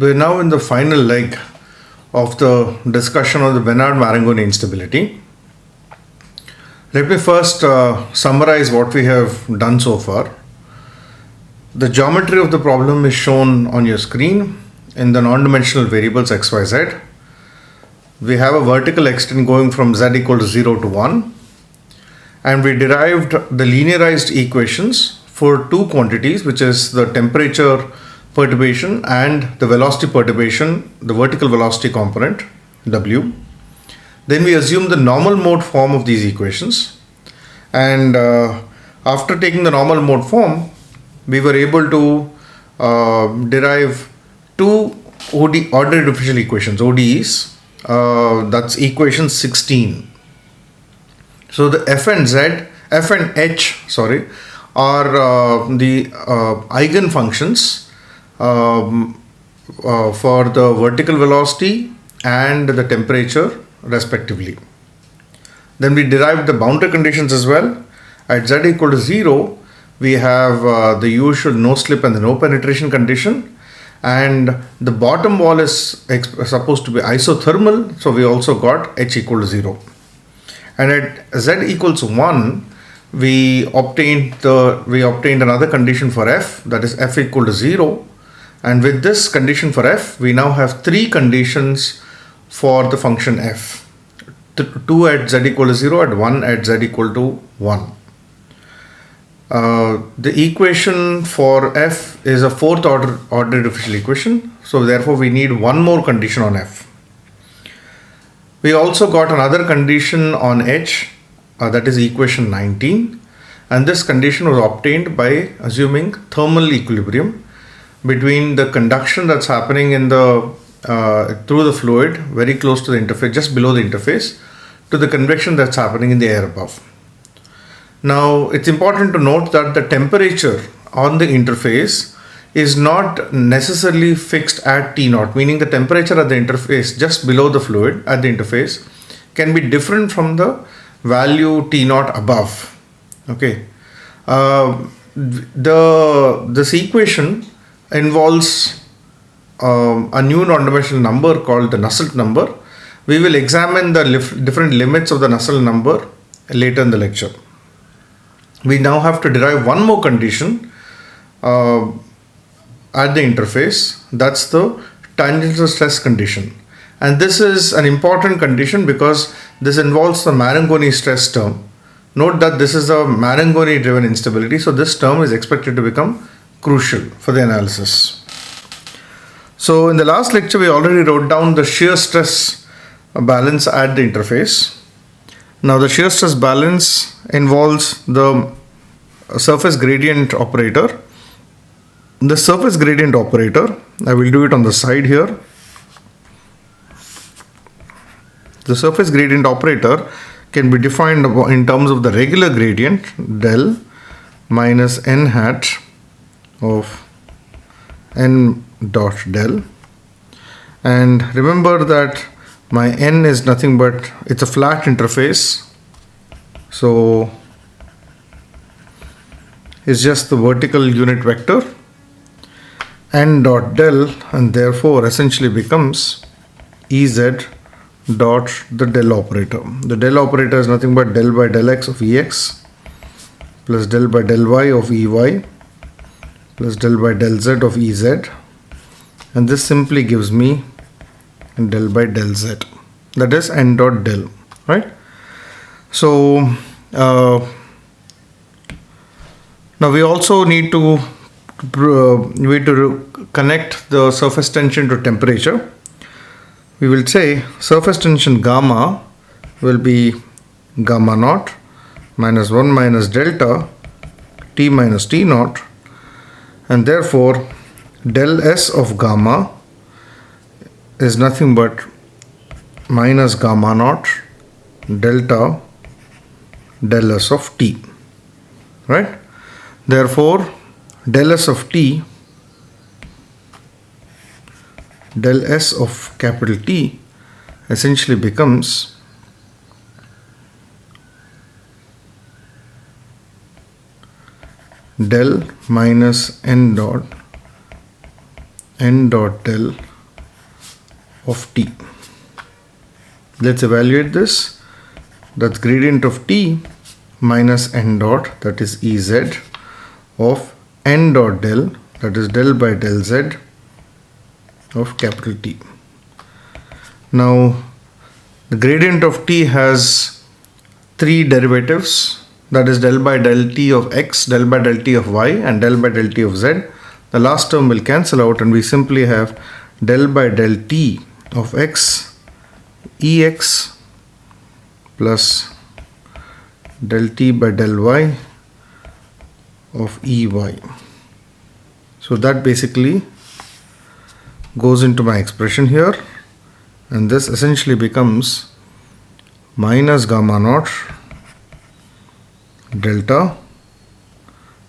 We're now in the final leg of the discussion of the Benard-Marangoni instability. Let me first summarize what we have done so far. The geometry of the problem is shown on your screen in the non-dimensional variables x, y, z. We have a vertical extent going from z equal to 0 to 1, and we derived the linearized equations for two quantities, which is the temperature perturbation and the velocity perturbation, the vertical velocity component w. Then we assume the normal mode form of these equations, and after taking the normal mode form, we were able to derive two ordinary differential equations, ODEs. That's equation 16. So the f and h are the eigenfunctions for the vertical velocity and the temperature respectively. Then we derived the boundary conditions as well. At z equal to 0, we have the usual no slip and the no penetration condition, and the bottom wall is supposed to be isothermal, so we also got h equal to 0. And at z equals 1, we obtained another condition for f, that is f equal to 0. And with this condition for f, we now have three conditions for the function f. 2 at z equal to 0, at 1 at z equal to 1. The equation for f is a fourth order differential equation, so therefore we need one more condition on f. We also got another condition on h, that is equation 19, and this condition was obtained by assuming thermal equilibrium between the conduction that's happening in the through the fluid very close to the interface, just below the interface, to the convection that's happening in the air above. Now it's important to note that the temperature on the interface is not necessarily fixed at T0, meaning the temperature at the interface just below the fluid at the interface can be different from the value T0 above. Okay, this equation involves a new non-dimensional number called the Nusselt number. We will examine the different limits of the Nusselt number later in the lecture. We now have to derive one more condition at the interface, that's the tangential stress condition. And this is an important condition because this involves the Marangoni stress term. Note that this is a Marangoni driven instability, so this term is expected to become crucial for the analysis. So in the last lecture, we already wrote down the shear stress balance at the interface. Now the shear stress balance involves the surface gradient operator. The surface gradient operator, I will do it on the side here. The surface gradient operator can be defined in terms of the regular gradient del minus n hat of n dot del. And remember that my n is nothing but, it's a flat interface, so it's just the vertical unit vector, n dot del, and therefore essentially becomes Ez dot the del operator. The del operator is nothing but del by del x of Ex plus del by del y of Ey plus del by del z of Ez, and this simply gives me del by del z, that is n dot del, right? So now we also need to connect the surface tension to temperature. We will say surface tension gamma will be gamma naught minus 1 minus delta T minus T naught, and therefore del S of gamma is nothing but minus gamma naught delta del S of T, right? Therefore del S of T, del S of capital T essentially becomes del minus n dot del of t. Let's evaluate this. That's gradient of t minus n dot, that is Ez, of n dot del, that is del by del z of capital T. Now the gradient of t has three derivatives, that is del by del t of x, del by del t of y, and del by del t of z. The last term will cancel out and we simply have del by del t of x Ex plus del t by del y of Ey. So that basically goes into my expression here, and this essentially becomes minus gamma naught delta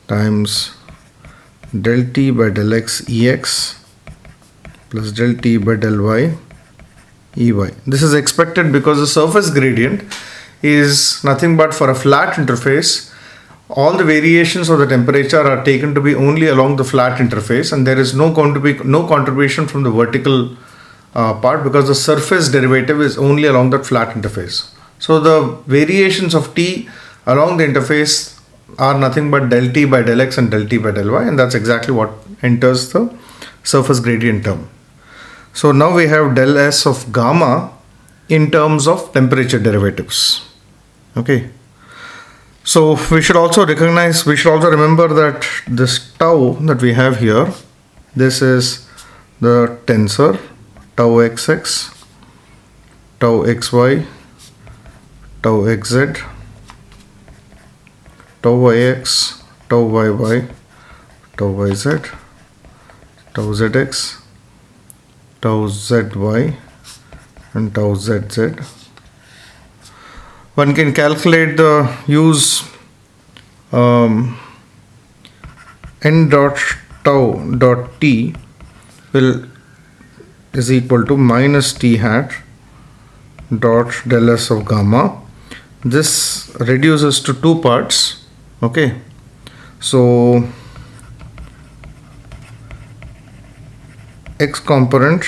times del t by del x Ex plus del t by del y Ey. This is expected because the surface gradient is nothing but for a flat interface. All the variations of the temperature are taken to be only along the flat interface, and there is no going to be no contribution from the vertical part because the surface derivative is only along that flat interface. So the variations of t along the interface are nothing but del t by del x and del t by del y, and that's exactly what enters the surface gradient term. So now we have del S of gamma in terms of temperature derivatives. Okay. So we should also remember that this tau that we have here, this is the tensor tau xx, tau xy, tau xz, tau yx, tau yy, tau yz, tau zx, tau zy, and tau zz. One can calculate the use n dot tau dot t is equal to minus t hat dot del S of gamma. This reduces to two parts. Okay, so x component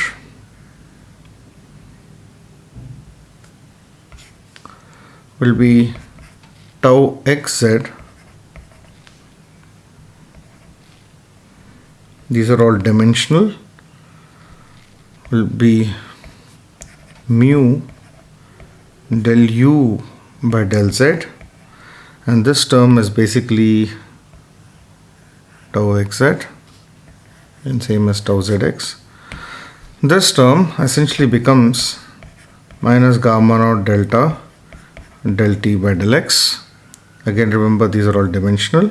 will be tau xz. These are all dimensional. Will be mu del u by del z, and this term is basically tau xz and same as tau zx. This term essentially becomes minus gamma naught delta del t by del x. Again, remember these are all dimensional,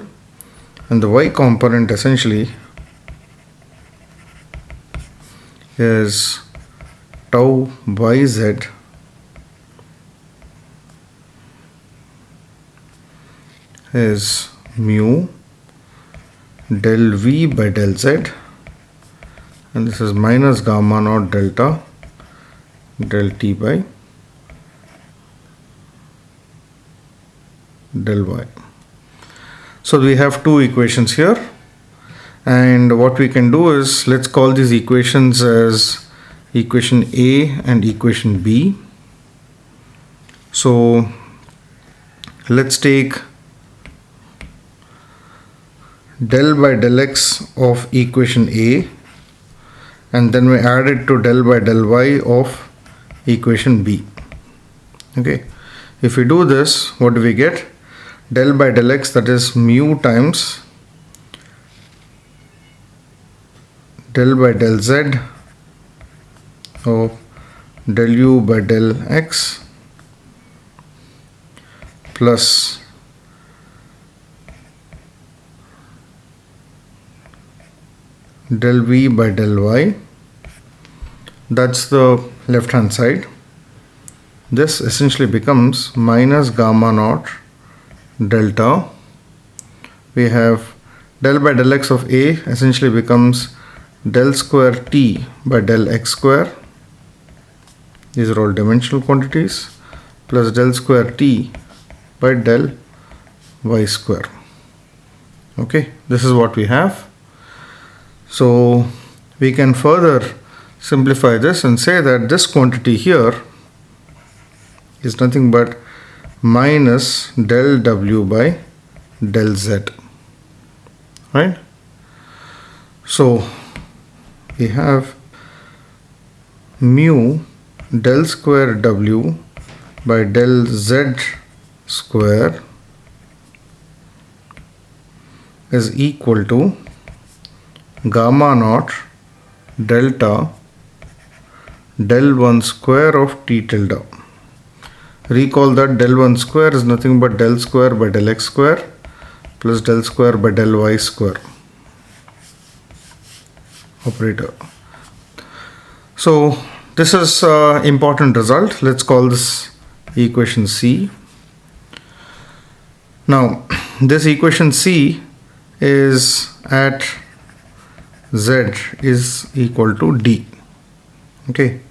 and the y component essentially is tau yz is mu del v by del z, and this is minus gamma naught delta del t by del y. So we have two equations here, and what we can do is let's call these equations as equation A and equation B. So let's take del by del x of equation A, and then we add it to del by del y of equation B. Okay, if we do this, what do we get? Del by del x, that is mu times del by del z of del u by del x plus del v by del y. That's the left hand side. This essentially becomes minus gamma naught delta. We have del by del x of A essentially becomes del square t by del x square. These are all dimensional quantities, plus del square t by del y square. Okay, this is what we have. So we can further simplify this and say that this quantity here is nothing but minus del W by del Z, right? So we have mu del square W by del Z square is equal to gamma naught delta del 1 square of T tilde. Recall that del 1 square is nothing but del square by del x square plus del square by del y square operator. So this is important result. Let's call this equation C. Now this equation C is at Z is equal to D. Okay.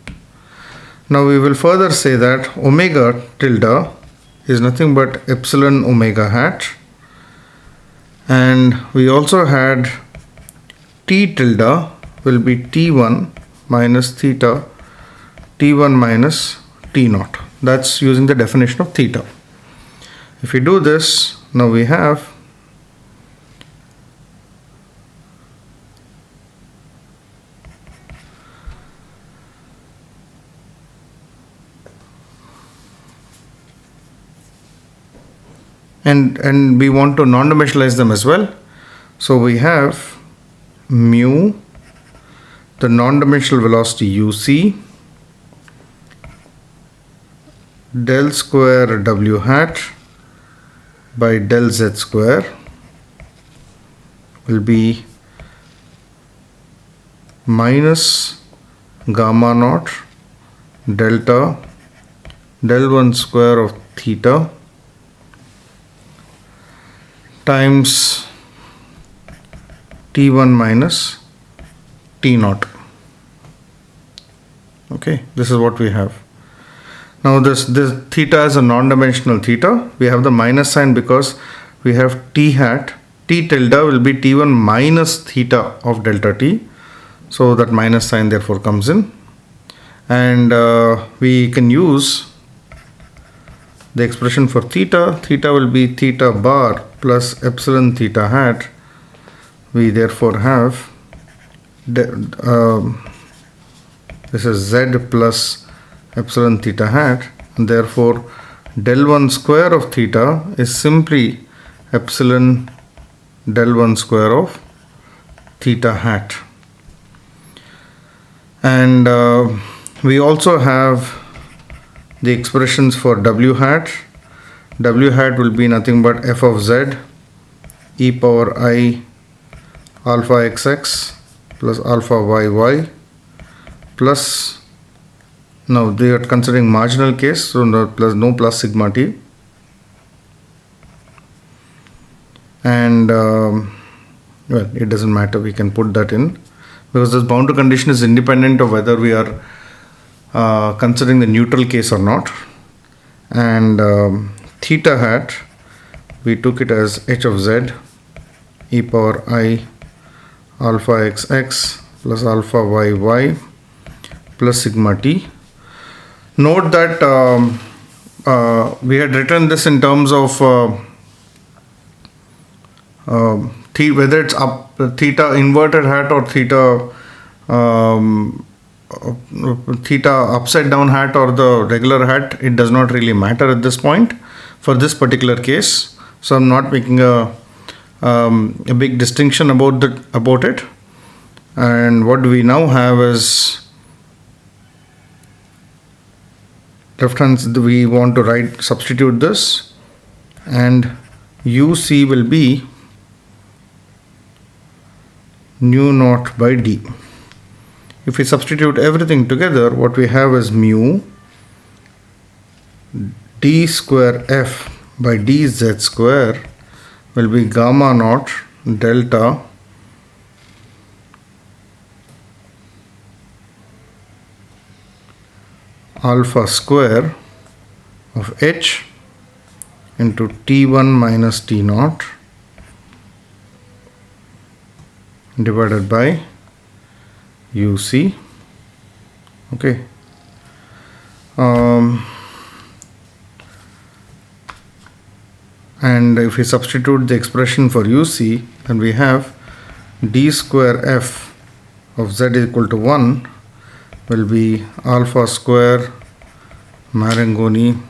Now we will further say that omega tilde is nothing but epsilon omega hat, and we also had T tilde will be T1 minus theta, T1 minus T naught. That's using the definition of theta. If we do this, now we have and we want to non-dimensionalize them as well. So we have mu, the non-dimensional velocity uc, del square W hat by del Z square will be minus gamma naught delta del 1 square of theta times T1 minus T naught. Okay, this is what we have. Now this theta is a non-dimensional theta. We have the minus sign because we have T hat. T tilde will be T1 minus theta of delta T. So that minus sign therefore comes in. And we can use the expression for theta. Theta will be theta bar plus epsilon theta hat. We therefore have this is Z plus epsilon theta hat, and therefore del 1 square of theta is simply epsilon del 1 square of theta hat. And we also have the expressions for W hat. W hat will be nothing but f of z e power I alpha xx plus alpha yy plus, now they are considering marginal case, so no plus sigma t, and well, it doesn't matter, we can put that in because this boundary condition is independent of whether we are considering the neutral case or not. And theta hat, we took it as h of z e power I alpha xx plus alpha yy plus sigma t. Note that we had written this in terms of whether it's theta inverted hat or theta theta upside down hat or the regular hat. It does not really matter at this point for this particular case. So I'm not making a big distinction about it. And what we now have is left hand, we want to substitute this, and UC will be nu naught by D. If we substitute everything together, what we have is mu D square F by dz square will be gamma naught delta alpha square of h into T1 minus T naught divided by UC Okay. And if we substitute the expression for UC, then we have d square f of z equal to 1 will be alpha square Marangoni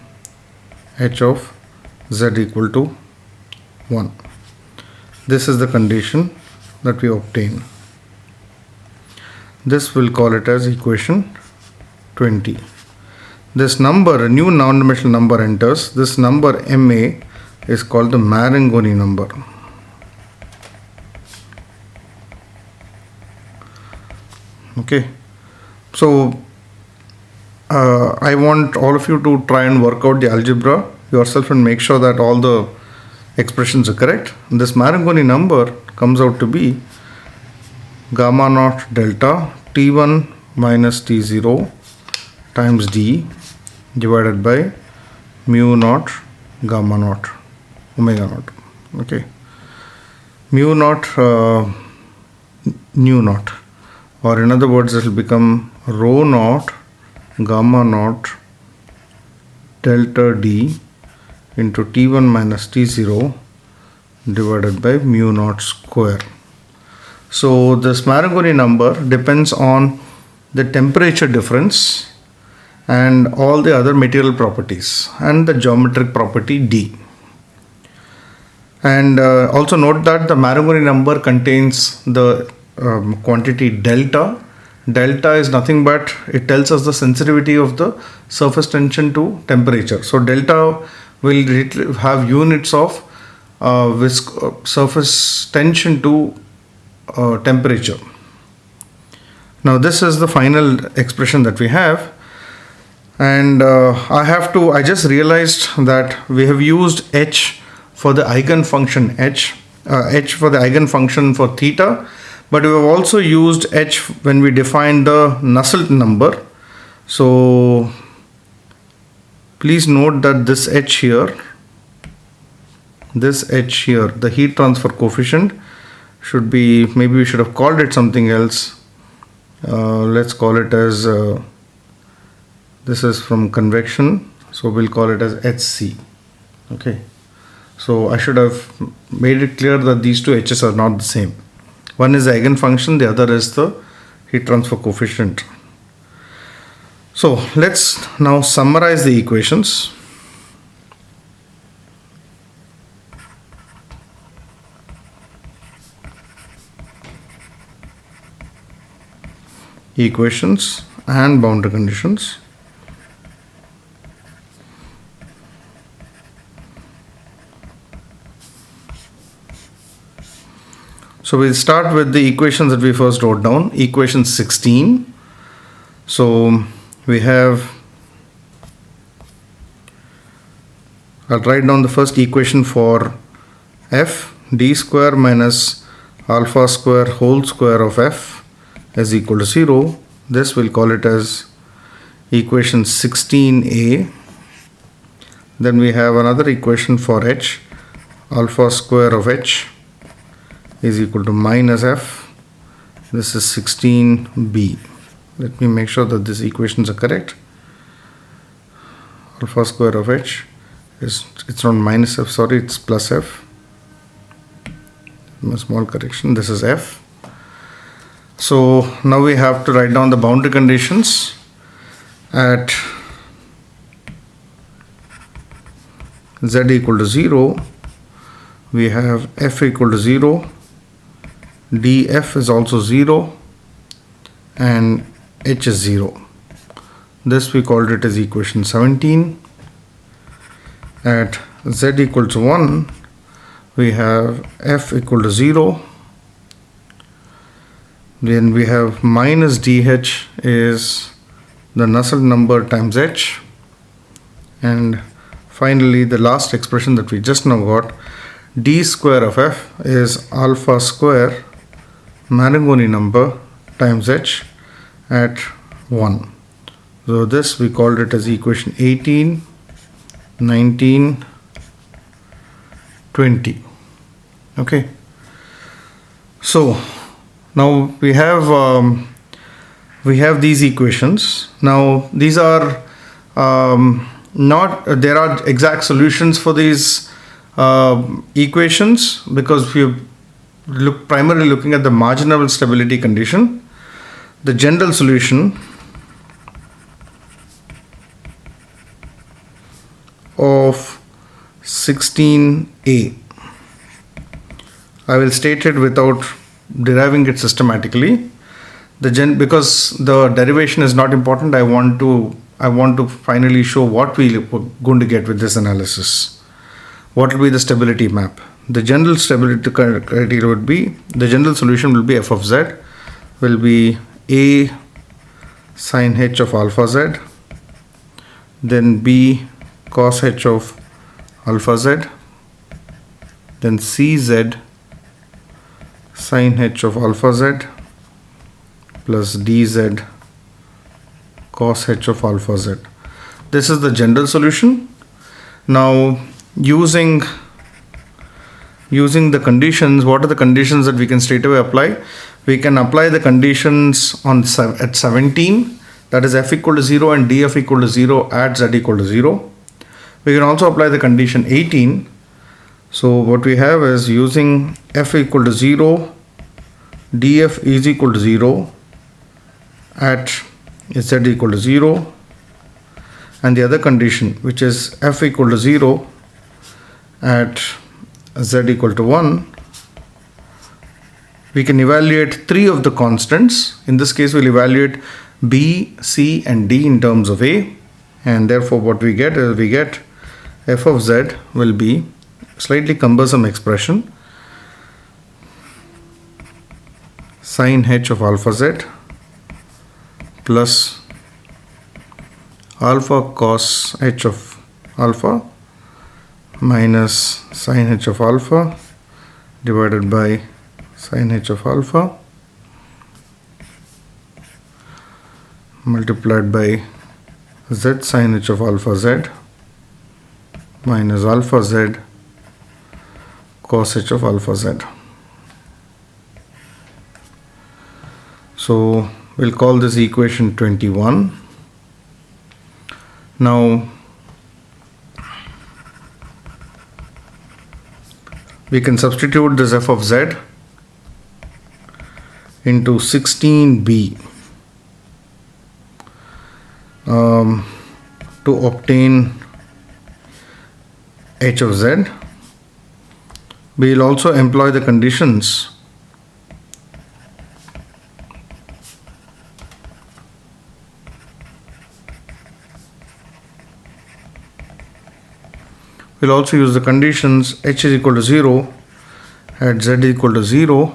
h of z equal to 1. This is the condition that we obtain. This we'll call it as equation 20. This number, a new non-dimensional number enters. This number MA is called the Marangoni number. Okay. So I want all of you to try and work out the algebra yourself and make sure that all the expressions are correct. This Marangoni number comes out to be gamma naught delta T1 minus T0 times D divided by mu naught gamma naught omega naught. Okay. Mu naught nu naught, or in other words it will become rho naught gamma naught delta D into T1 minus T0 divided by mu naught square. So this Marangoni number depends on the temperature difference and all the other material properties and the geometric property D. And also note that the Marangoni number contains the quantity delta. Delta is nothing but it tells us the sensitivity of the surface tension to temperature. So delta will have units of surface tension to temperature. Now this is the final expression that we have, and I just realized that we have used h for the eigenfunction h for the eigenfunction for theta, but we have also used h when we defined the Nusselt number. So please note that this h here, the heat transfer coefficient should be, maybe we should have called it something else. Let's call it as this is from convection, so we'll call it as HC. Okay, so I should have made it clear that these two h's are not the same. One is the eigenfunction, the other is the heat transfer coefficient. So let's now summarize the equations. Equations and boundary conditions. So we'll start with the equations that we first wrote down. Equation 16. So we have, I'll write down the first equation for f, d square minus alpha square whole square of f is equal to 0. This we'll call it as equation 16a. Then we have another equation for h, alpha square of h is equal to minus f. This is 16b. Let me make sure that these equations are correct. Alpha square of h is, it's not minus f, sorry, it's plus f. A small correction, this is f. So now we have to write down the boundary conditions at z equal to 0. We have f equal to 0, df is also 0, and h is 0. This we called it as equation 17. At z equal to 1, we have f equal to 0. Then we have minus dh is the Nusselt number times h. And finally the last expression that we just now got, d square of f is alpha square Marangoni number times h at 1. So this we called it as equation 18, 19, 20. Okay. So now we have we have these equations. Now these are not, there are exact solutions for these equations, because we look primarily looking at the marginal stability condition. The general solution of 16a, I will state it without deriving it systematically. Because the derivation is not important, I want to finally show what we're going to get with this analysis. What will be the stability map? The general stability criteria would be, the general solution will be f of z will be a sin h of alpha z, then b cos h of alpha z, then cz sin h of alpha z plus dz cos h of alpha z. This is the general solution. Now using the conditions, what are the conditions that we can straight away apply? We can apply the conditions at 17, that is f equal to 0 and df equal to 0 at z equal to 0. We can also apply the condition 18. So what we have is, using f equal to 0, df is equal to 0 at z equal to 0, and the other condition, which is f equal to 0 at z equal to 1, we can evaluate three of the constants. In this case, we'll evaluate b, c and d in terms of a, and therefore what we get is, we get f of z will be slightly cumbersome expression, sin h of alpha z plus alpha cos h of alpha minus sin h of alpha divided by sin h of alpha multiplied by z sin h of alpha z minus alpha z cos h of alpha z. So we'll call this equation 21. Now we can substitute this f of z into 16b to obtain h of z. We will also employ the conditions we'll also use the conditions h is equal to 0 at z equal to 0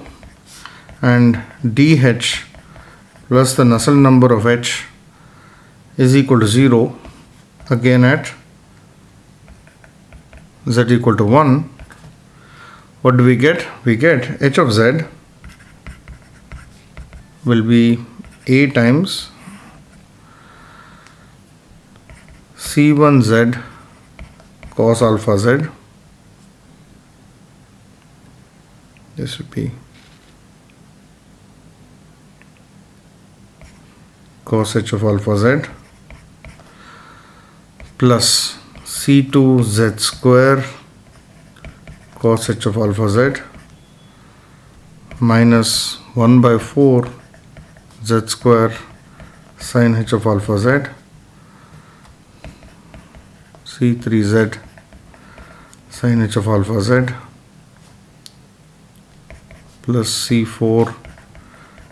and dh plus the Nusselt number of h is equal to 0 again at z equal to 1. What do we get? We get h of z will be a times c1z cos alpha z. This would be cos h of alpha z plus c2z square cos h of alpha z minus 1 by 4 z square sin h of alpha z c3z sin h of alpha z plus c4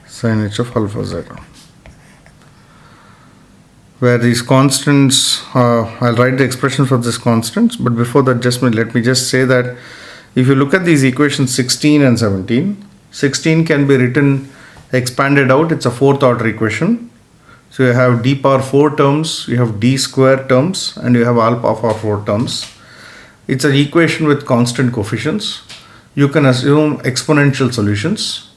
sin h of alpha z, where these constants, I'll write the expressions for these constants, but before that let me just say that if you look at these equations 16 and 17, 16 can be written expanded out, it's a fourth order equation. So you have d power 4 terms, you have d square terms, and you have alpha power 4 terms. It's an equation with constant coefficients. You can assume exponential solutions,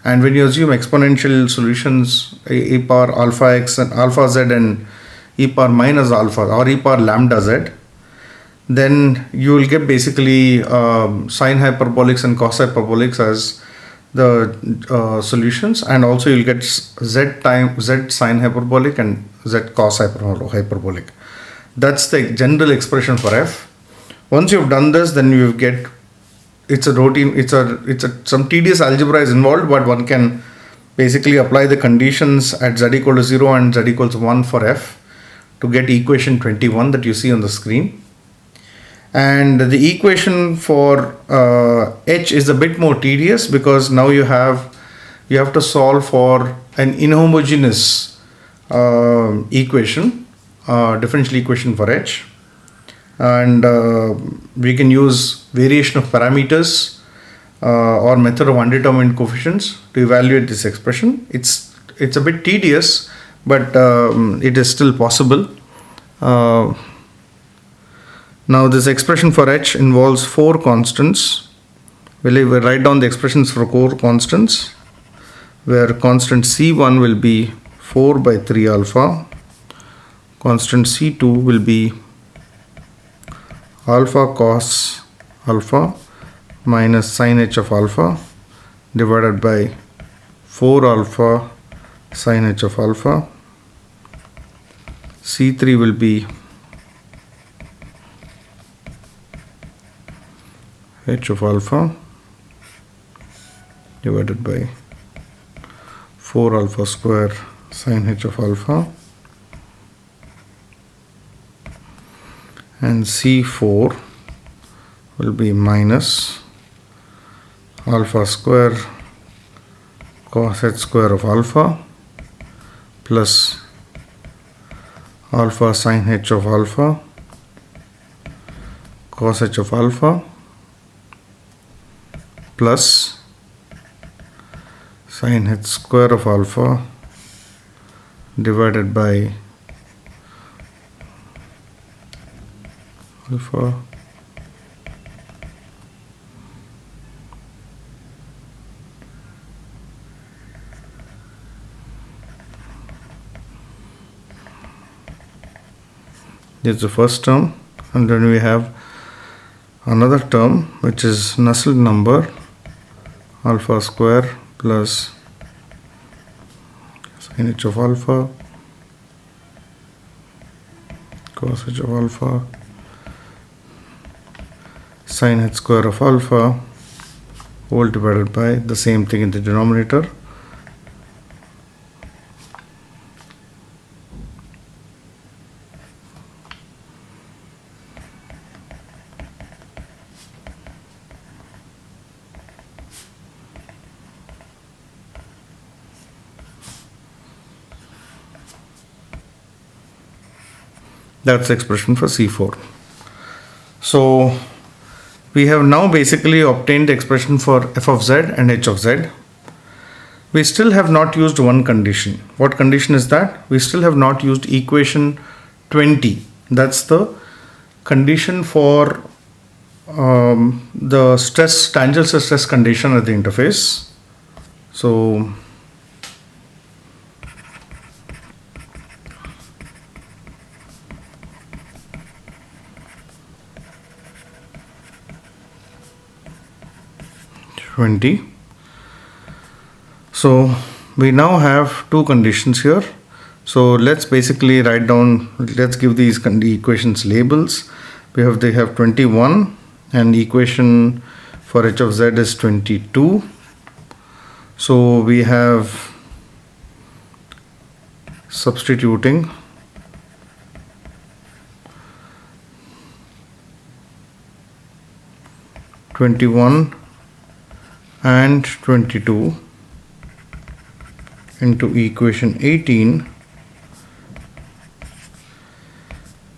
and when you assume exponential solutions, e power alpha x and alpha z and e power minus alpha or e power lambda z, then you will get basically sine hyperbolics and cos hyperbolics as the solutions, and also you'll get z sine hyperbolic and z cos hyperbolic. That's the general expression for f. Once you've done this, then you get, it's a routine, some tedious algebra is involved, but one can basically apply the conditions at z equal to 0 and z equals 1 for f to get equation 21 that you see on the screen. And the equation for h is a bit more tedious, because now you have to solve for an inhomogeneous equation, differential equation for h, and we can use variation of parameters or method of undetermined coefficients to evaluate this expression. It's a bit tedious, but it is still possible. Now this expression for h involves 4 constants. We'll write down the expressions for 4 constants, where constant C1 will be 4 by 3 alpha, constant C2 will be alpha cos alpha minus sin h of alpha divided by 4 alpha sin h of alpha. C3 will be h of alpha divided by 4 alpha square sin h of alpha, and C4 will be minus alpha square cos h square of alpha plus alpha sin h of alpha cos h of alpha plus sin h square of alpha divided by alpha this is the first term, and then we have another term which is Nusselt number alpha square plus sin h of alpha cos h of alpha sin h square of alpha whole divided by the same thing in the denominator. That's the expression for C4. So we have now basically obtained the expression for f of z and h of z. We still have not used one condition. What condition is that? We still have not used equation 20. That's the condition for the tangential stress condition at the interface. So so we now have two conditions here. So let's basically write down, let's give these equations labels. They have 21, and equation for h of z is 22. So we have substituting (21) and 22 into equation 18,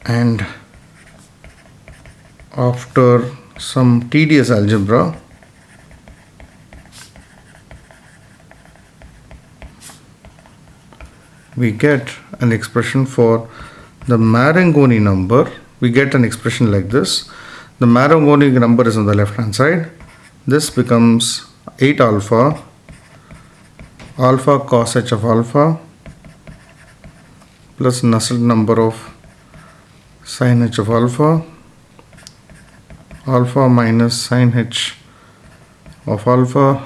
and after some tedious algebra we get an expression for the Marangoni number. We get an expression like this. The Marangoni number is on the left hand side. This becomes 8 alpha cos h of alpha plus Nusselt number of sin h of alpha minus sin h of alpha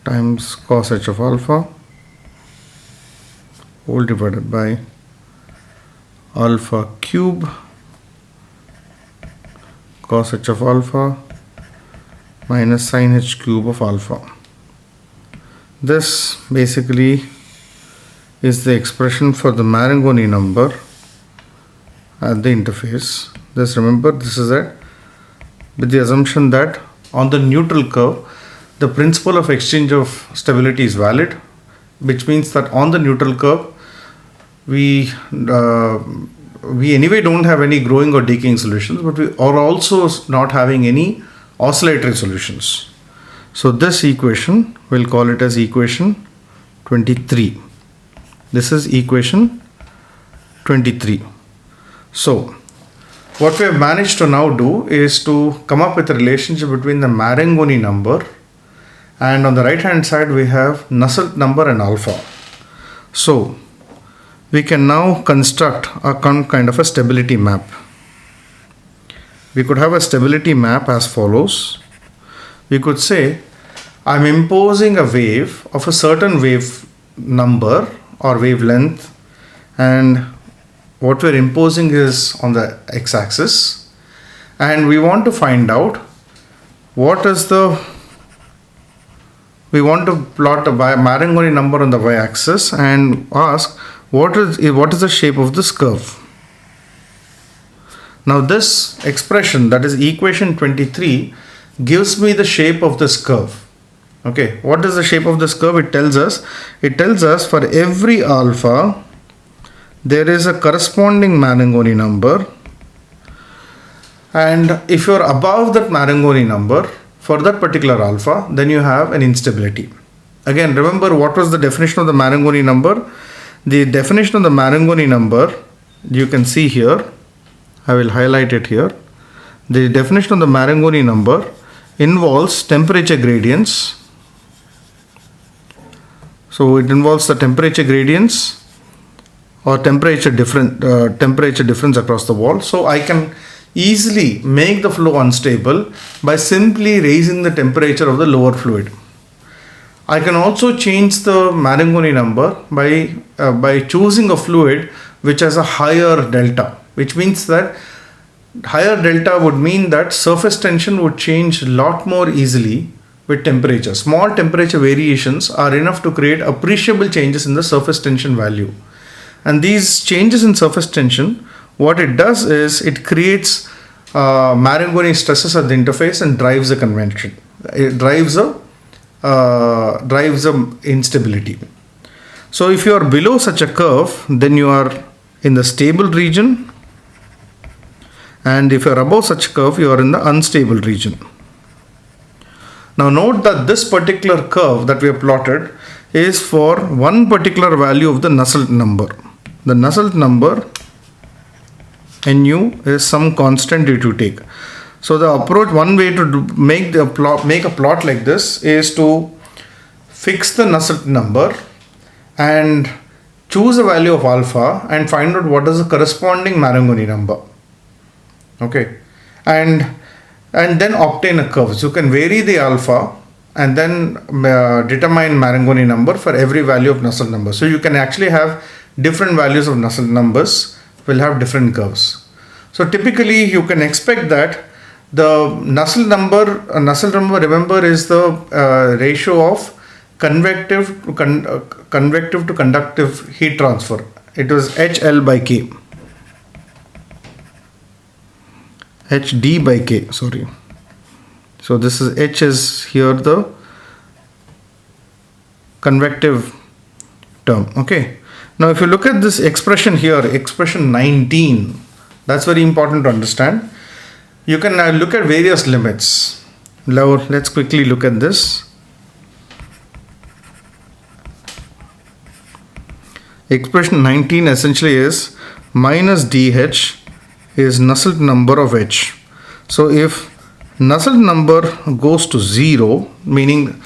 times cos h of alpha whole divided by alpha cube cos h of alpha minus sin h cube of alpha. This basically is the expression for the Marangoni number at the interface. Just remember, this is it with the assumption that on the neutral curve the principle of exchange of stability is valid, which means that on the neutral curve we anyway don't have any growing or decaying solutions, but we are also not having any oscillatory solutions. So this equation, we'll call it as equation 23. This is equation 23. So what we have managed to now do is to come up with a relationship between the Marangoni number, and on the right hand side we have Nusselt number and alpha. So we can now construct a kind of a stability map. We could have a stability map as follows. We could say I'm imposing a wave of a certain wave number or wavelength, and what we're imposing is on the x-axis, and we want to find out what is the, we want to plot a Marangoni number on the y-axis and ask what is the shape of this curve. Now this expression, that is equation 23, gives me the shape of this curve. Okay, what is the shape of this curve? It tells us for every alpha there is a corresponding Marangoni number, and if you are above that Marangoni number for that particular alpha, then you have an instability. Again, remember what was the definition of the Marangoni number? The definition of the Marangoni number, you can see here, I will highlight it here. The definition of the Marangoni number involves temperature gradients. So it involves the temperature gradients or temperature difference across the wall. So I can easily make the flow unstable by simply raising the temperature of the lower fluid. I can also change the Marangoni number by choosing a fluid which has a higher delta, which means that higher delta would mean that surface tension would change a lot more easily with temperature. Small temperature variations are enough to create appreciable changes in the surface tension value. And these changes in surface tension, what it does is it creates Marangoni stresses at the interface and drives a convection. It drives a instability. So if you are below such a curve, then you are in the stable region, and if you are above such a curve, you are in the unstable region. Now note that this particular curve that we have plotted is for one particular value of the Nusselt number. The Nusselt number Nu is some constant that you take. So the approach, one way to make a plot like this is to fix the Nusselt number and choose a value of alpha and find out what is the corresponding Marangoni number. Okay, and then obtain a curve. So you can vary the alpha and then determine Marangoni number for every value of Nusselt number. So you can actually have different values of Nusselt numbers will have different curves. So typically you can expect that the Nusselt number remember is the ratio of convective to conductive heat transfer. It was HL by K. HD by K, sorry. So this is H is here the convective term. Okay. Now if you look at this expression here, expression 19, that's very important to understand. You can look at various limits. Now let's quickly look at this. Expression 19 essentially is minus DH is Nusselt number of H. So if Nusselt number goes to 0, meaning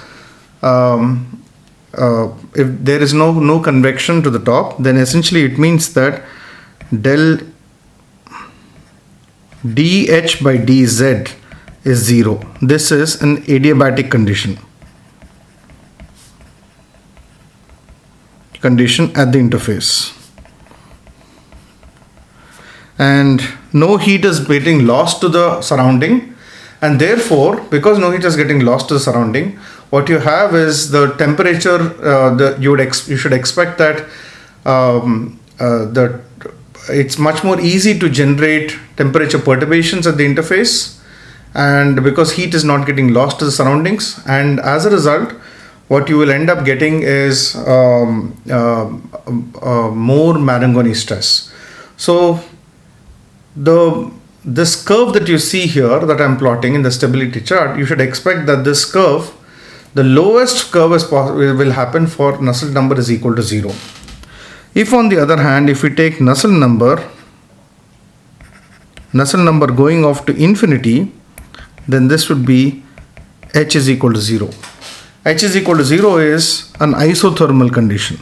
if there is no convection to the top, then essentially it means that del dH by dZ is 0. This is an adiabatic condition. condition at the interface. And no heat is getting lost to the surrounding, and therefore, because no heat is getting lost to the surrounding, what you have is the temperature. You should expect that it's much more easy to generate temperature perturbations at the interface, and because heat is not getting lost to the surroundings, and as a result, what you will end up getting is more Marangoni stress. So this curve that you see here that I'm plotting in the stability chart, you should expect that this curve, the lowest curve will happen for Nusselt number is equal to 0. If on the other hand, if we take Nusselt number going off to infinity, then this would be H is equal to 0. H is equal to 0 is an isothermal condition.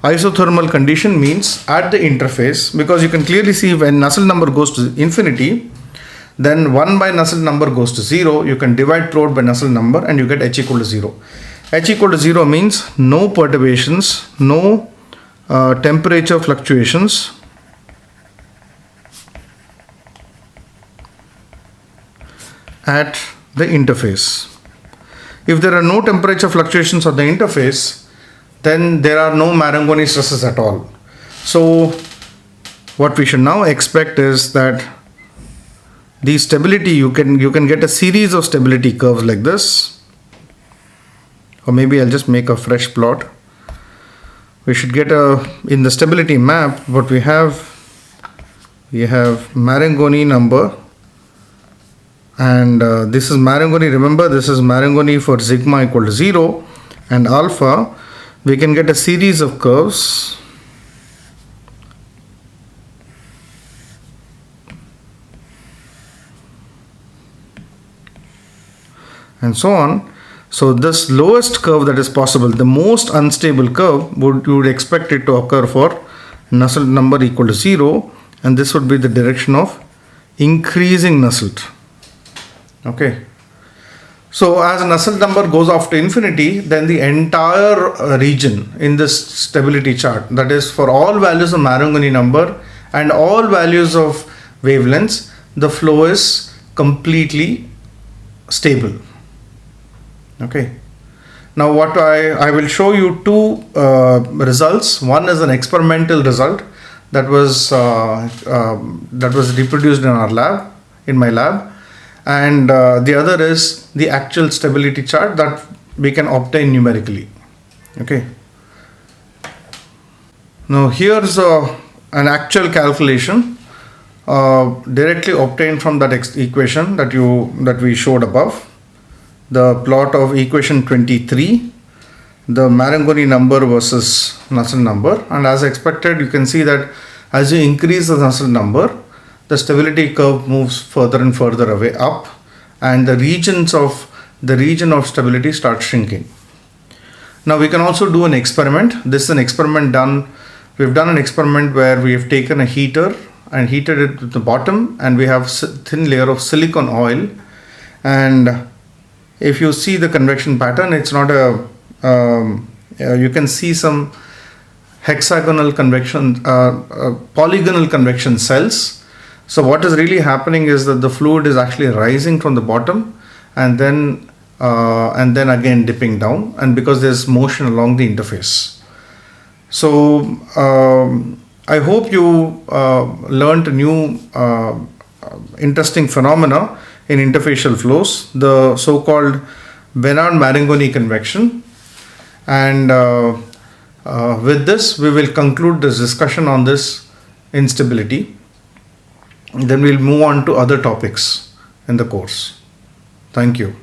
Isothermal condition means at the interface, because you can clearly see when Nusselt number goes to infinity, then 1 by Nusselt number goes to 0, you can divide throughout by Nusselt number and you get H equal to 0. H equal to 0 means no perturbations, no temperature fluctuations at the interface. If there are no temperature fluctuations at the interface, then there are no Marangoni stresses at all. So what we should now expect is that the stability, you can get a series of stability curves like this, or maybe I'll just make a fresh plot. We should get in the stability map, what we have Marangoni number, and this is Marangoni. Remember, this is Marangoni for sigma equal to 0 and alpha. We can get a series of curves and so on. So this lowest curve that is possible, the most unstable curve, you would expect it to occur for Nusselt number equal to 0, and this would be the direction of increasing Nusselt. Okay. So as Nusselt number goes off to infinity, then the entire region in this stability chart, that is for all values of Marangoni number and all values of wavelengths, the flow is completely stable. Okay. Now what I will show you two results. One is an experimental result that was reproduced in our lab, in my lab. And the other is the actual stability chart that we can obtain numerically. Okay. Now here's an actual calculation directly obtained from that equation that we showed above. The plot of equation 23, the Marangoni number versus Nusselt number, and as expected, you can see that as you increase the Nusselt number, the stability curve moves further and further away up, and the region of stability starts shrinking. Now we can also do an experiment. This is an experiment done. We've done an experiment where we have taken a heater and heated it to the bottom, and we have thin layer of silicon oil. And if you see the convection pattern, it's not you can see some hexagonal convection, polygonal convection cells. So what is really happening is that the fluid is actually rising from the bottom and then again dipping down, and because there's motion along the interface. So I hope you learned a new interesting phenomena in interfacial flows, the so-called Benard-Marangoni convection. And with this, we will conclude this discussion on this instability. Then we'll move on to other topics in the course. Thank you.